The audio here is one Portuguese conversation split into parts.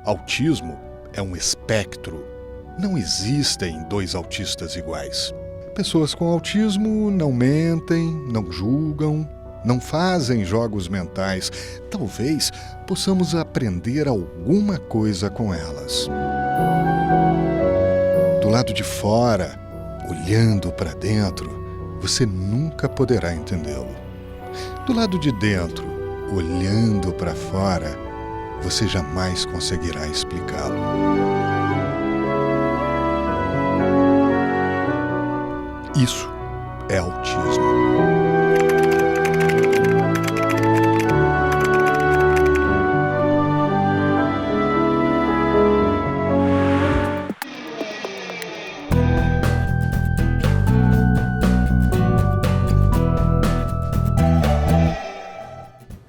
Autismo é um espectro. Não existem dois autistas iguais. Pessoas com autismo não mentem, não julgam, não fazem jogos mentais. Talvez possamos aprender alguma coisa com elas. Do lado de fora, olhando para dentro, você nunca poderá entendê-lo. Do lado de dentro, olhando para fora, você jamais conseguirá explicá-lo. Isso é autismo.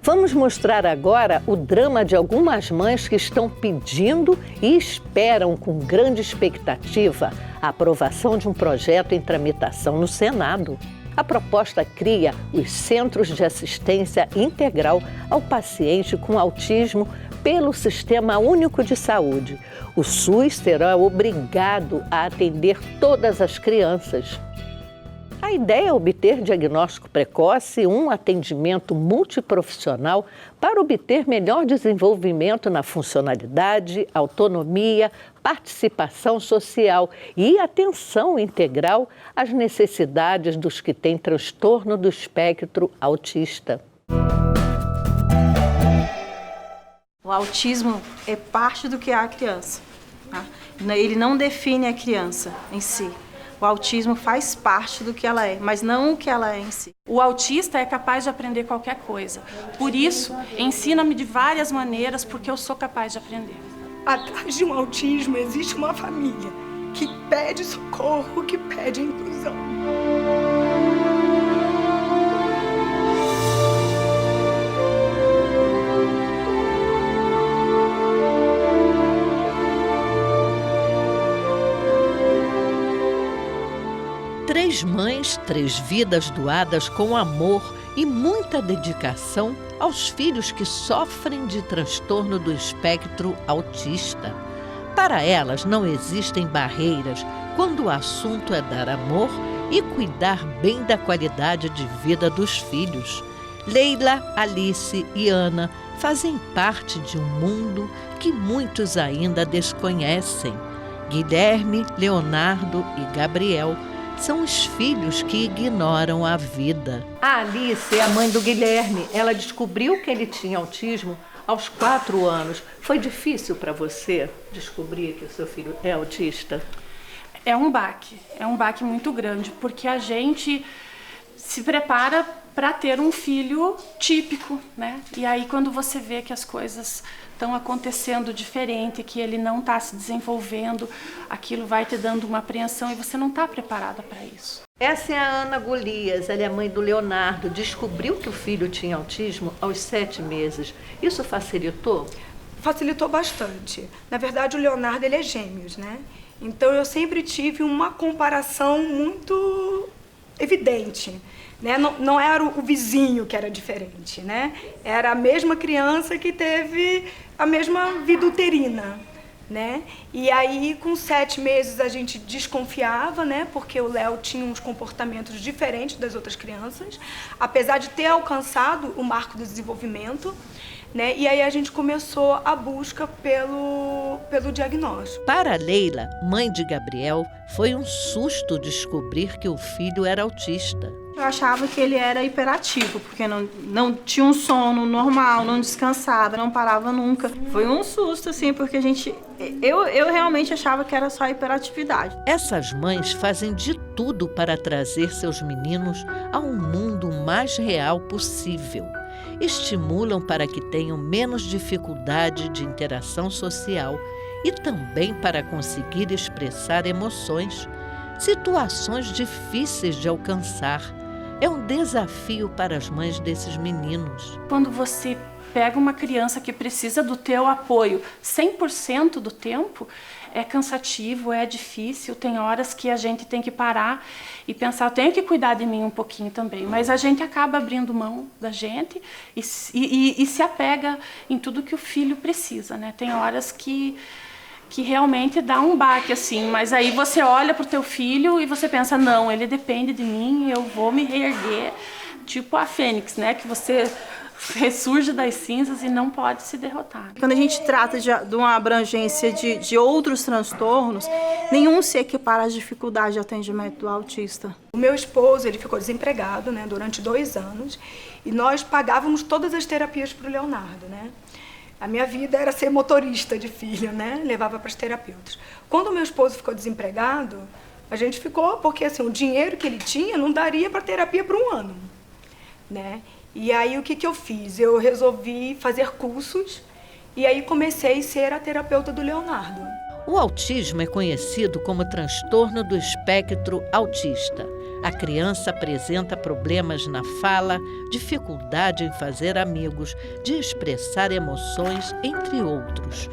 Vamos mostrar agora o drama de algumas mães que estão pedindo e esperam com grande expectativa a aprovação de um projeto em tramitação no Senado. A proposta cria os Centros de Assistência Integral ao Paciente com Autismo pelo Sistema Único de Saúde. O SUS será obrigado a atender todas as crianças. A ideia é obter diagnóstico precoce e um atendimento multiprofissional para obter melhor desenvolvimento na funcionalidade, autonomia, participação social e atenção integral às necessidades dos que têm transtorno do espectro autista. O autismo é parte do que é a criança, tá? Ele não define a criança em si. O autismo faz parte do que ela é, mas não o que ela é em si. O autista é capaz de aprender qualquer coisa. Por isso, ensina-me de várias maneiras, porque eu sou capaz de aprender. Atrás de um autismo existe uma família que pede socorro, que pede inclusão. Três mães, três vidas doadas com amor e muita dedicação aos filhos que sofrem de transtorno do espectro autista. Para elas não existem barreiras quando o assunto é dar amor e cuidar bem da qualidade de vida dos filhos. Leila, Alice e Ana fazem parte de um mundo que muitos ainda desconhecem. Guilherme, Leonardo e Gabriel são os filhos que ignoram a vida. A Alice é a mãe do Guilherme. Ela descobriu que ele tinha autismo aos 4 anos. Foi difícil para você descobrir que o seu filho é autista? É um baque muito grande, porque a gente se prepara para ter um filho típico, né? E aí quando você vê que as coisas estão acontecendo diferente, que ele não está se desenvolvendo, aquilo vai te dando uma apreensão e você não está preparada para isso. Essa é a Ana Golias, ela é mãe do Leonardo. Descobriu que o filho tinha autismo aos 7 meses. Isso facilitou? Facilitou bastante. Na verdade, o Leonardo ele é gêmeos, né? Então eu sempre tive uma comparação muito evidente. Né? Não era o vizinho que era diferente, né? Era a mesma criança que teve a mesma vida uterina, né? E aí, com 7 meses, a gente desconfiava, né? Porque o Léo tinha uns comportamentos diferentes das outras crianças, apesar de ter alcançado o marco do desenvolvimento, né? E aí a gente começou a busca pelo diagnóstico. Para Leila, mãe de Gabriel, foi um susto descobrir que o filho era autista. Eu achava que ele era hiperativo, porque não tinha um sono normal, não descansava, não parava nunca. Foi um susto, assim, porque eu realmente achava que era só hiperatividade. Essas mães fazem de tudo para trazer seus meninos a um mundo mais real possível. Estimulam para que tenham menos dificuldade de interação social e também para conseguir expressar emoções, situações difíceis de alcançar. É um desafio para as mães desses meninos. Quando você pega uma criança que precisa do teu apoio 100% do tempo, é cansativo, é difícil, tem horas que a gente tem que parar e pensar, eu tenho que cuidar de mim um pouquinho também, mas a gente acaba abrindo mão da gente e se apega em tudo que o filho precisa, né? Tem horas que realmente dá um baque, assim, mas aí você olha pro teu filho e você pensa, não, ele depende de mim, eu vou me reerguer, tipo a Fênix, né? Que você ressurge das cinzas e não pode se derrotar. Quando a gente trata de uma abrangência de outros transtornos, nenhum se equipara às dificuldades de atendimento do autista. O meu esposo, ele ficou desempregado, né, durante 2 anos, e nós pagávamos todas as terapias para o Leonardo, né? A minha vida era ser motorista de filho, né? Levava para os terapeutas. Quando o meu esposo ficou desempregado, a gente ficou, porque assim, o dinheiro que ele tinha não daria para terapia por 1 ano, né? E aí o que eu fiz? Eu resolvi fazer cursos e aí comecei a ser a terapeuta do Leonardo. O autismo é conhecido como transtorno do espectro autista. A criança apresenta problemas na fala, dificuldade em fazer amigos, de expressar emoções, entre outros.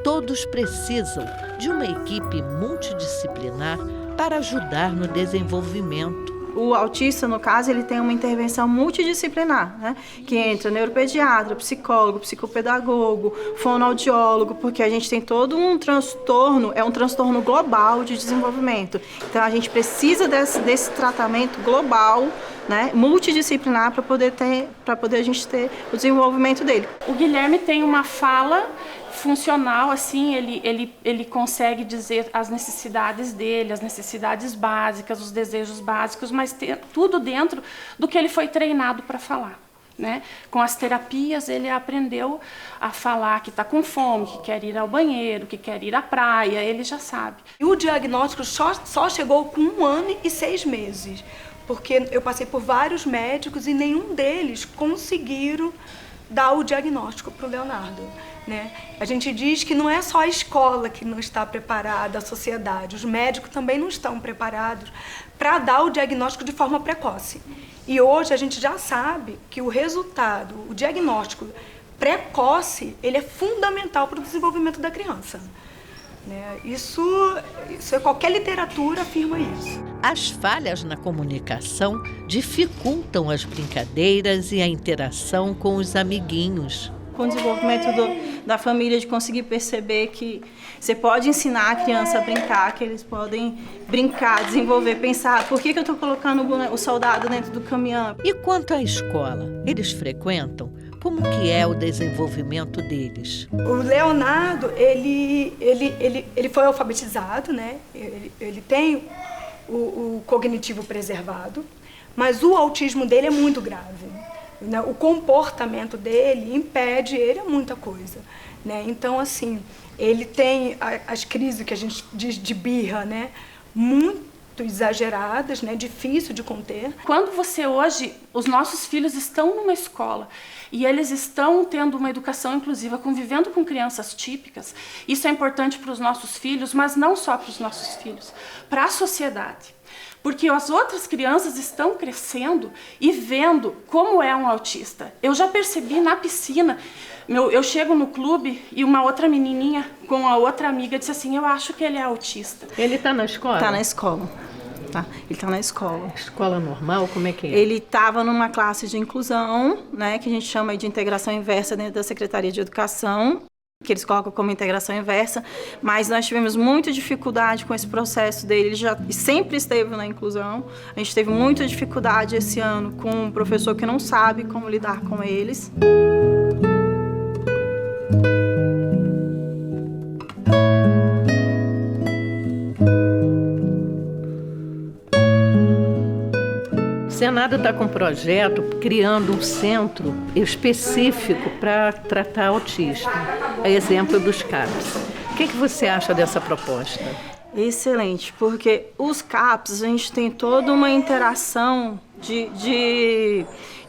Todos precisam de uma equipe multidisciplinar para ajudar no desenvolvimento. O autista, no caso, ele tem uma intervenção multidisciplinar, né? Que entra neuropediatra, psicólogo, psicopedagogo, fonoaudiólogo, porque a gente tem todo um transtorno, é um transtorno global de desenvolvimento. Então, a gente precisa desse tratamento global, né? Multidisciplinar, para poder a gente ter o desenvolvimento dele. O Guilherme tem uma fala funcional, assim, ele consegue dizer as necessidades dele, as necessidades básicas, os desejos básicos, mas tudo dentro do que ele foi treinado para falar, né? Com as terapias, ele aprendeu a falar que está com fome, que quer ir ao banheiro, que quer ir à praia, ele já sabe. E o diagnóstico só chegou com 1 ano e 6 meses, porque eu passei por vários médicos e nenhum deles conseguiram dar o diagnóstico para o Leonardo, né? A gente diz que não é só a escola que não está preparada, a sociedade, os médicos também não estão preparados para dar o diagnóstico de forma precoce. E hoje a gente já sabe que o resultado, o diagnóstico precoce, ele é fundamental para o desenvolvimento da criança, né? Isso qualquer literatura afirma isso. As falhas na comunicação dificultam as brincadeiras e a interação com os amiguinhos. Com o desenvolvimento da família, de conseguir perceber que você pode ensinar a criança a brincar, que eles podem brincar, desenvolver, pensar, por que eu estou colocando o soldado dentro do caminhão? E quanto à escola, eles frequentam? Como que é o desenvolvimento deles? O Leonardo, ele foi alfabetizado, né? Ele tem o cognitivo preservado, mas o autismo dele é muito grave, né? O comportamento dele impede ele a muita coisa, né? Então, assim, ele tem as crises que a gente diz de birra, né? Muito exageradas, né? Difícil de conter. Quando você hoje, os nossos filhos estão numa escola e eles estão tendo uma educação inclusiva, convivendo com crianças típicas, isso é importante para os nossos filhos, mas não só para os nossos filhos, para a sociedade. Porque as outras crianças estão crescendo e vendo como é um autista. Eu já percebi na piscina, eu chego no clube e uma outra menininha com a outra amiga disse assim, eu acho que ele é autista. Ele está na escola? Está na escola. Tá? Ele está na escola. Escola normal? Como é que é? Ele estava numa classe de inclusão, né, que a gente chama de integração inversa dentro da Secretaria de Educação, que eles colocam como integração inversa, mas nós tivemos muita dificuldade com esse processo dele. Ele já sempre esteve na inclusão. A gente teve muita dificuldade esse ano com um professor que não sabe como lidar com eles. O Senado está com um projeto criando um centro específico para tratar autista, a exemplo dos CAPs. O que você acha dessa proposta? Excelente, porque os CAPs, a gente tem toda uma interação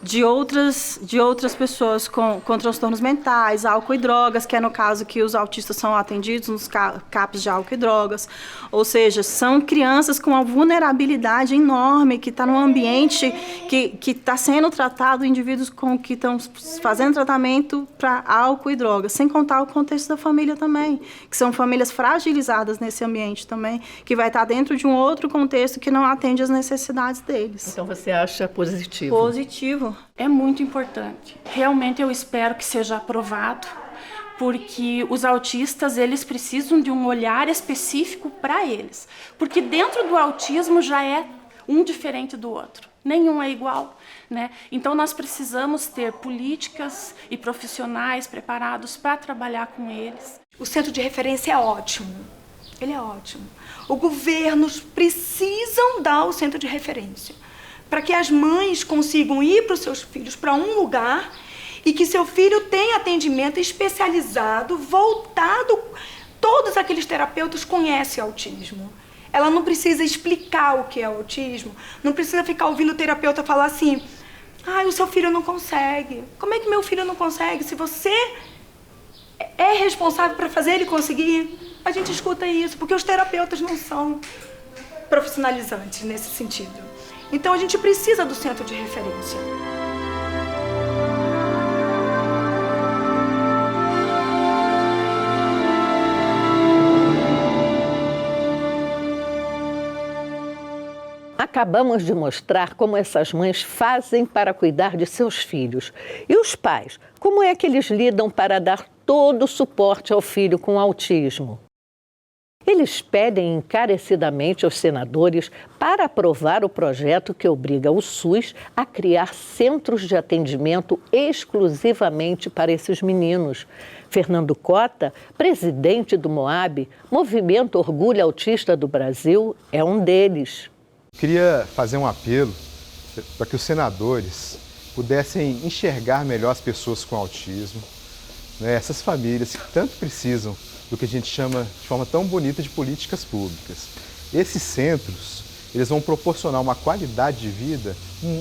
de outras pessoas com transtornos mentais, álcool e drogas, que é no caso que os autistas são atendidos nos CAPs de álcool e drogas. Ou seja, são crianças com uma vulnerabilidade enorme, que está num ambiente que está sendo tratado, indivíduos que estão fazendo tratamento para álcool e drogas, sem contar o contexto da família também, que são famílias fragilizadas nesse ambiente também, que vai estar dentro de um outro contexto que não atende às necessidades deles. Então você acha positivo? Positivo. É muito importante. Realmente eu espero que seja aprovado, porque os autistas, eles precisam de um olhar específico para eles. Porque dentro do autismo já é um diferente do outro. Nenhum é igual, né? Então nós precisamos ter políticas e profissionais preparados para trabalhar com eles. O centro de referência é ótimo. Ele é ótimo. Os governos precisam dar o centro de referência, para que as mães consigam ir para os seus filhos para um lugar e que seu filho tenha atendimento especializado, voltado. Todos aqueles terapeutas conhecem autismo. Ela não precisa explicar o que é autismo, não precisa ficar ouvindo o terapeuta falar assim: o seu filho não consegue. Como é que meu filho não consegue? Se você é responsável para fazer ele conseguir. A gente escuta isso, porque os terapeutas não são profissionalizantes nesse sentido. Então a gente precisa do centro de referência. Acabamos de mostrar como essas mães fazem para cuidar de seus filhos. E os pais, como é que eles lidam para dar todo o suporte ao filho com autismo? Eles pedem encarecidamente aos senadores para aprovar o projeto que obriga o SUS a criar centros de atendimento exclusivamente para esses meninos. Fernando Cota, presidente do MOAB, Movimento Orgulho Autista do Brasil, é um deles. Queria fazer um apelo para que os senadores pudessem enxergar melhor as pessoas com autismo, né? Essas famílias que tanto precisam do que a gente chama de forma tão bonita de políticas públicas. Esses centros, eles vão proporcionar uma qualidade de vida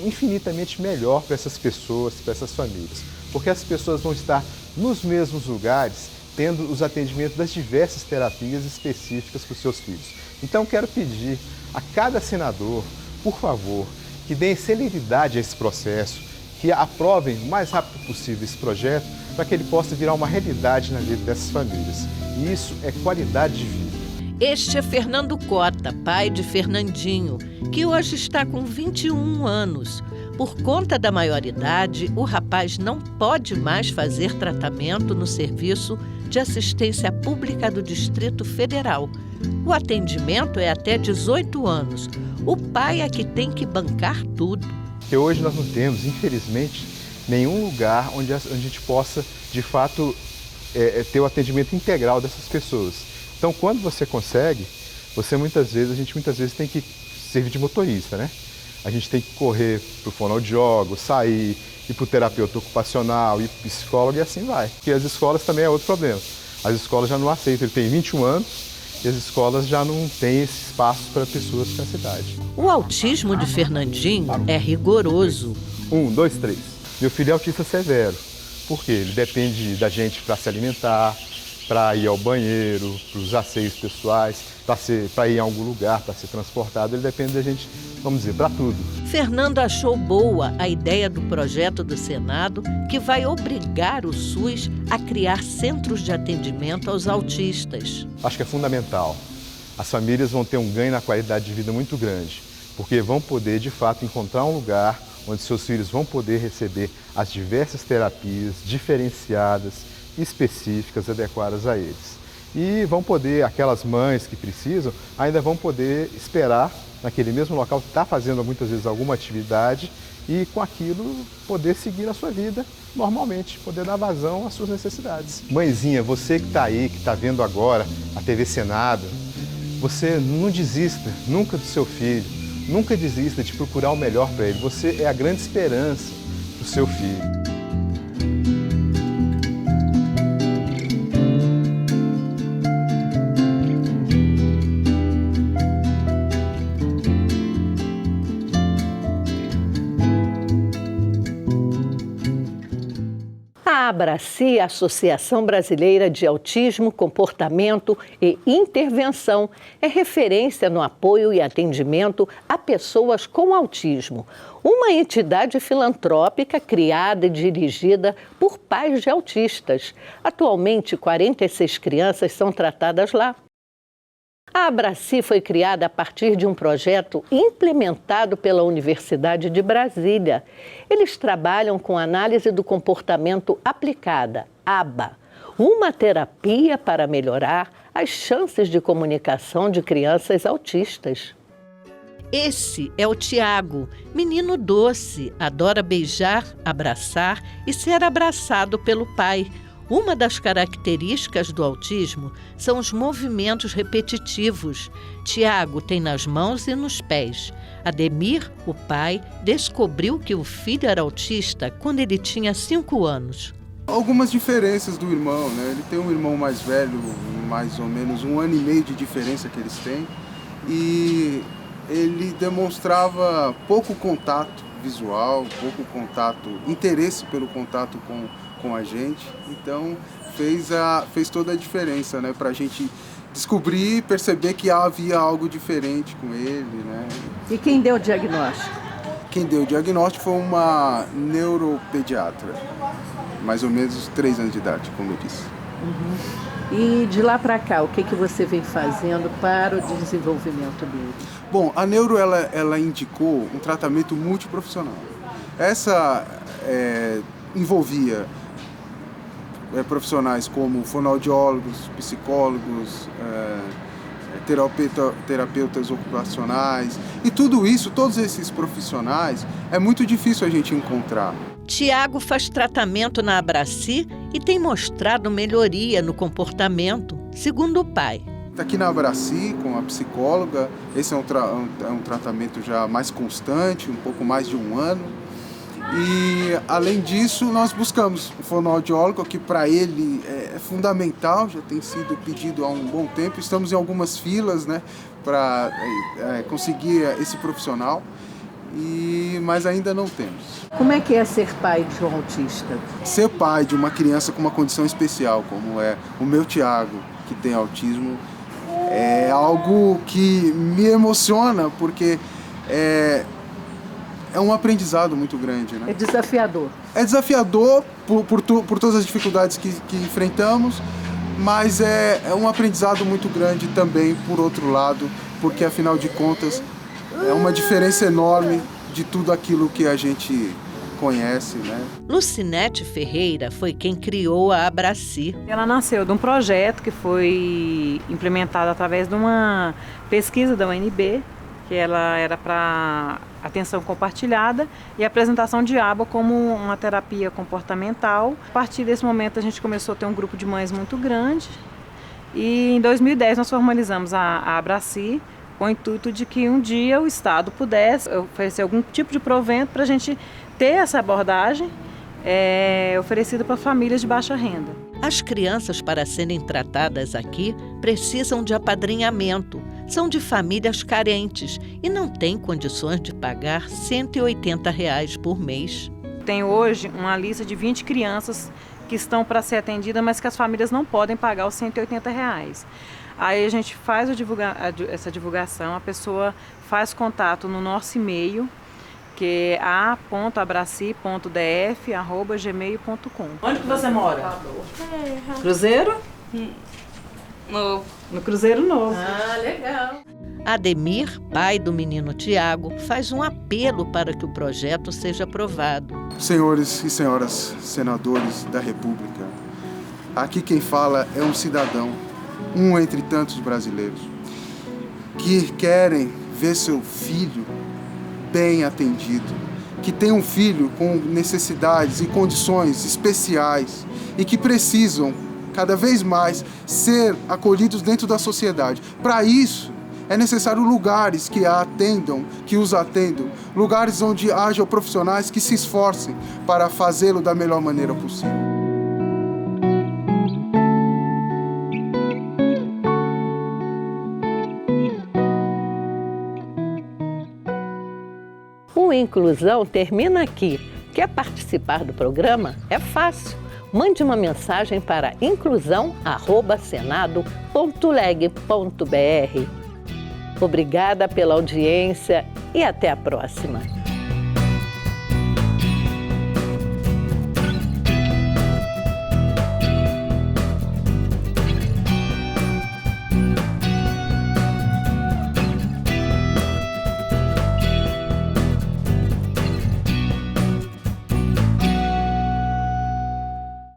infinitamente melhor para essas pessoas, para essas famílias, porque as pessoas vão estar nos mesmos lugares, tendo os atendimentos das diversas terapias específicas para os seus filhos. Então, quero pedir a cada senador, por favor, que deem celeridade a esse processo, que aprovem o mais rápido possível esse projeto, para que ele possa virar uma realidade na vida dessas famílias. E isso é qualidade de vida. Este é Fernando Cota, pai de Fernandinho, que hoje está com 21 anos. Por conta da maioridade, o rapaz não pode mais fazer tratamento no Serviço de Assistência Pública do Distrito Federal. O atendimento é até 18 anos. O pai é que tem que bancar tudo. Porque hoje nós não temos, infelizmente, nenhum lugar onde a gente possa, de fato, ter o atendimento integral dessas pessoas. Então, quando você consegue, a gente muitas vezes tem que servir de motorista, né? A gente tem que correr para o fonoaudiólogo, sair, ir para o terapeuta ocupacional, ir para o psicólogo e assim vai. Porque as escolas também é outro problema. As escolas já não aceitam, ele tem 21 anos e as escolas já não têm esse espaço para pessoas com essa idade. O autismo de Fernandinho é rigoroso. 1, 2, 3. Meu filho é autista severo. Por quê? Ele depende da gente para se alimentar, para ir ao banheiro, para os asseios pessoais, para ir em algum lugar, para ser transportado. Ele depende da gente, vamos dizer, para tudo. Fernando achou boa a ideia do projeto do Senado que vai obrigar o SUS a criar centros de atendimento aos autistas. Acho que é fundamental. As famílias vão ter um ganho na qualidade de vida muito grande, porque vão poder, de fato, encontrar um lugar onde seus filhos vão poder receber as diversas terapias diferenciadas, específicas, adequadas a eles. E vão poder, aquelas mães que precisam, ainda vão poder esperar naquele mesmo local, está fazendo muitas vezes alguma atividade e com aquilo poder seguir a sua vida normalmente, poder dar vazão às suas necessidades. Mãezinha, você que está aí, que está vendo agora a TV Senado, você não desista nunca do seu filho, nunca desista de procurar o melhor para ele. Você é a grande esperança do seu filho. A Abraci, Associação Brasileira de Autismo, Comportamento e Intervenção, é referência no apoio e atendimento a pessoas com autismo. Uma entidade filantrópica criada e dirigida por pais de autistas. Atualmente, 46 crianças são tratadas lá. A Abraci foi criada a partir de um projeto implementado pela Universidade de Brasília. Eles trabalham com análise do comportamento aplicada, ABA, uma terapia para melhorar as chances de comunicação de crianças autistas. Esse é o Tiago, menino doce, adora beijar, abraçar e ser abraçado pelo pai. Uma das características do autismo são os movimentos repetitivos. Tiago tem nas mãos e nos pés. Ademir, o pai, descobriu que o filho era autista quando ele tinha 5 anos. Algumas diferenças do irmão, né? Ele tem um irmão mais velho, mais ou menos 1 ano e meio de diferença que eles têm. E ele demonstrava pouco contato visual, pouco contato, interesse pelo contato com a gente, então fez toda a diferença, né, pra gente descobrir e perceber que havia algo diferente com ele, né. E quem deu o diagnóstico? Quem deu o diagnóstico foi uma neuropediatra, mais ou menos 3 anos de idade, como eu disse. E de lá para cá, o que você vem fazendo para o desenvolvimento dele? Bom, a neuro ela indicou um tratamento multiprofissional. Essa envolvia profissionais como fonoaudiólogos, psicólogos, terapeutas ocupacionais, e tudo isso, todos esses profissionais, é muito difícil a gente encontrar. Tiago faz tratamento na Abraci e tem mostrado melhoria no comportamento, segundo o pai. Aqui na Abraci, com a psicóloga, esse é um tratamento já mais constante, um pouco mais de 1 ano. E, além disso, nós buscamos um fonoaudiólogo, que para ele é fundamental, já tem sido pedido há um bom tempo. Estamos em algumas filas, né, para conseguir esse profissional, mas ainda não temos. Como é que é ser pai de um autista? Ser pai de uma criança com uma condição especial, como é o meu Tiago, que tem autismo, é algo que me emociona, porque é um aprendizado muito grande, né? É desafiador. É desafiador por todas as dificuldades que enfrentamos, mas é um aprendizado muito grande também, por outro lado, porque, afinal de contas, é uma diferença enorme de tudo aquilo que a gente conhece, né? Lucinete Ferreira foi quem criou a Abraci. Ela nasceu de um projeto que foi implementado através de uma pesquisa da UNB, que ela era para atenção compartilhada e apresentação de ABA como uma terapia comportamental. A partir desse momento a gente começou a ter um grupo de mães muito grande e em 2010 nós formalizamos a Abraci com o intuito de que um dia o Estado pudesse oferecer algum tipo de provento para a gente ter essa abordagem oferecida para famílias de baixa renda. As crianças, para serem tratadas aqui, precisam de apadrinhamento. São de famílias carentes e não têm condições de pagar R$ 180 por mês. Tem hoje uma lista de 20 crianças que estão para ser atendidas, mas que as famílias não podem pagar os R$ 180. Aí a gente faz essa divulgação, a pessoa faz contato no nosso e-mail, que é a.abraci.df@gmail.com. Onde que você mora? Cruzeiro? Novo. No Cruzeiro Novo. Ah, legal. Ademir, pai do menino Tiago, faz um apelo para que o projeto seja aprovado. Senhores e senhoras senadores da República, aqui quem fala é um cidadão, um entre tantos brasileiros, que querem ver seu filho bem atendido, que tem um filho com necessidades e condições especiais e que precisam cada vez mais ser acolhidos dentro da sociedade. Para isso, é necessário lugares que os atendam, lugares onde haja profissionais que se esforcem para fazê-lo da melhor maneira possível. O Inclusão termina aqui. Quer participar do programa? É fácil. mande uma mensagem para inclusão@senado.leg.br. Obrigada pela audiência e até a próxima.